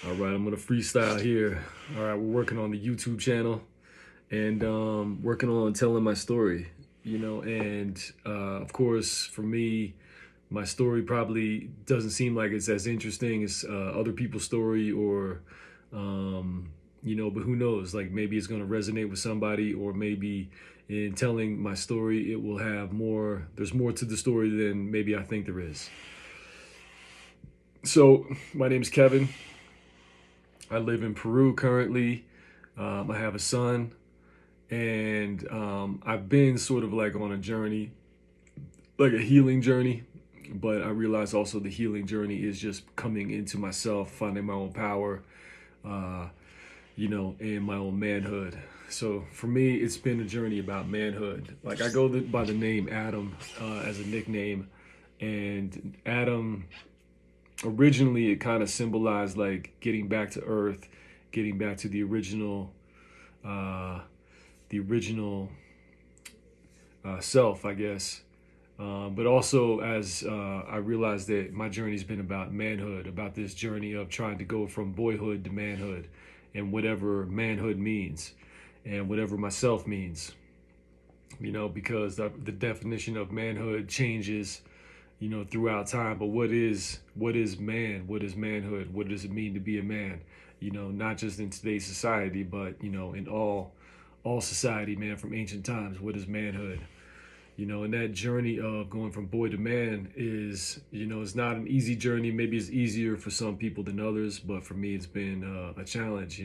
All right, I'm gonna freestyle here. All right, we're working on the YouTube channel and working on telling my story. And of course, for me, my story probably doesn't seem like it's as interesting as other people's story, or but who knows? Like maybe it's gonna resonate with somebody, or maybe in telling my story, it will have more. There's more to the story than maybe I think there is. So, my name is Kevin. I live in Peru currently. I have a son, and I've been sort of like on a journey, like a healing journey. But I realize also the healing journey is just coming into myself, finding my own power, uh, and my own manhood. So for me, it's been a journey about manhood. Like I go by the name Adam as a nickname, and Adam originally it kind of symbolized like getting back to earth, getting back to uh, the original self, I guess. But also, as I realized that my journey's been about manhood, about this journey of trying to go from boyhood to manhood, and whatever manhood means, and whatever myself means. Because the definition of manhood changes, throughout time. But what is man? What is manhood? What does it mean to be a man? Not just in today's society, but in all society, man, from ancient times. What is manhood? And that journey of going from boy to man is, it's not an easy journey. Maybe it's easier for some people than others, but for me, it's been a challenge.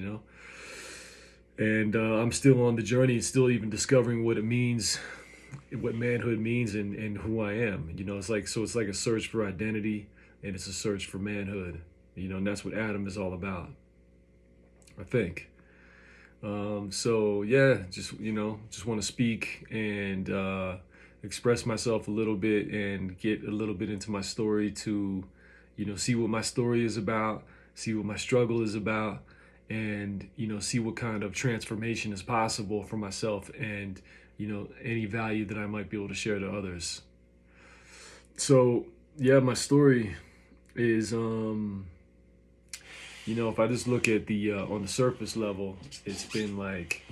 And I'm still on the journey, still even discovering what it means, what manhood means, and who I am. It's like a search for identity, and it's a search for manhood. And that's what Adam is all about, I think. So yeah, just want to speak and express myself a little bit and get a little bit into my story to, see what my story is about, see what my struggle is about, and see what kind of transformation is possible for myself, and any value that I might be able to share to others. So yeah, my story is if I just look at the on the surface level, it's been like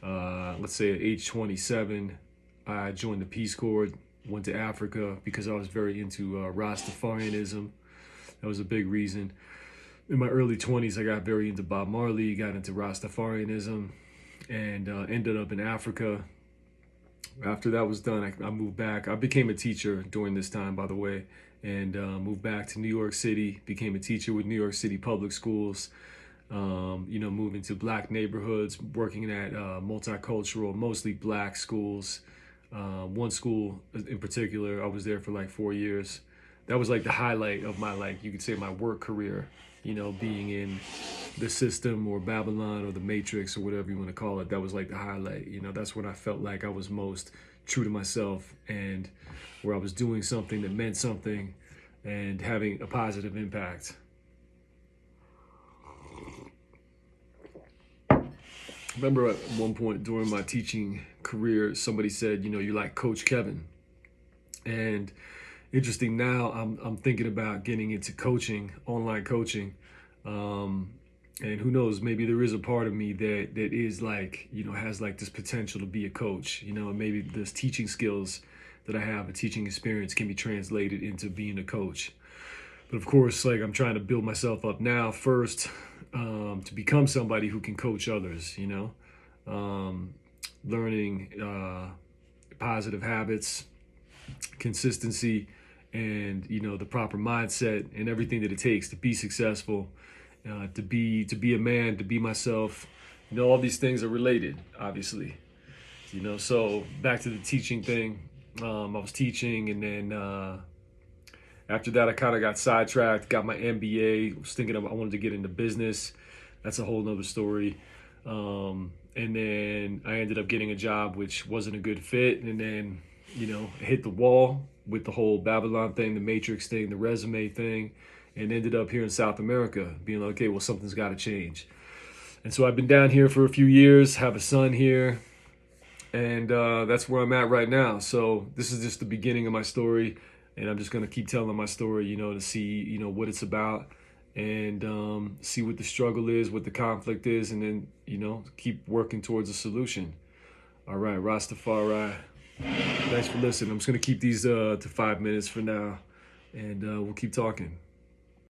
let's say at age 27, I joined the Peace Corps, went to Africa because I was very into Rastafarianism. That was a big reason. In my early 20s, I got very into Bob Marley, got into Rastafarianism, and ended up in Africa. After that was done, I moved back. I became a teacher during this time, by the way, and moved back to New York City, became a teacher with New York City public schools, moving to black neighborhoods, working at multicultural, mostly black schools. One school in particular, I was there for like 4 years. That was like the highlight of my, like, you could say my work career, being in the system or Babylon or the Matrix or whatever you want to call it. That was like the highlight. That's when I felt like I was most true to myself, and where I was doing something that meant something and having a positive impact. I remember at one point during my teaching career, somebody said, you like Coach Kevin. And interesting, now I'm thinking about getting into coaching, online coaching. And who knows, maybe there is a part of me that is like, has like this potential to be a coach, and maybe this teaching skills that I have, a teaching experience, can be translated into being a coach. But of course, like, I'm trying to build myself up now first, to become somebody who can coach others, learning positive habits, consistency, and the proper mindset and everything that it takes to be successful, to be a man, to be myself. All these things are related, obviously. So back to the teaching thing. I was teaching, and then after that, I kind of got sidetracked, got my MBA, was thinking I wanted to get into business. That's a whole nother story. And then I ended up getting a job which wasn't a good fit. And then, I hit the wall with the whole Babylon thing, the Matrix thing, the resume thing, and ended up here in South America being like, okay, well, something's got to change. And so I've been down here for a few years, have a son here, and that's where I'm at right now. So this is just the beginning of my story, and I'm just going to keep telling my story, to see, what it's about, and see what the struggle is, what the conflict is, and then, keep working towards a solution. All right, Rastafari. Thanks for listening. I'm just going to keep these to 5 minutes for now, and we'll keep talking.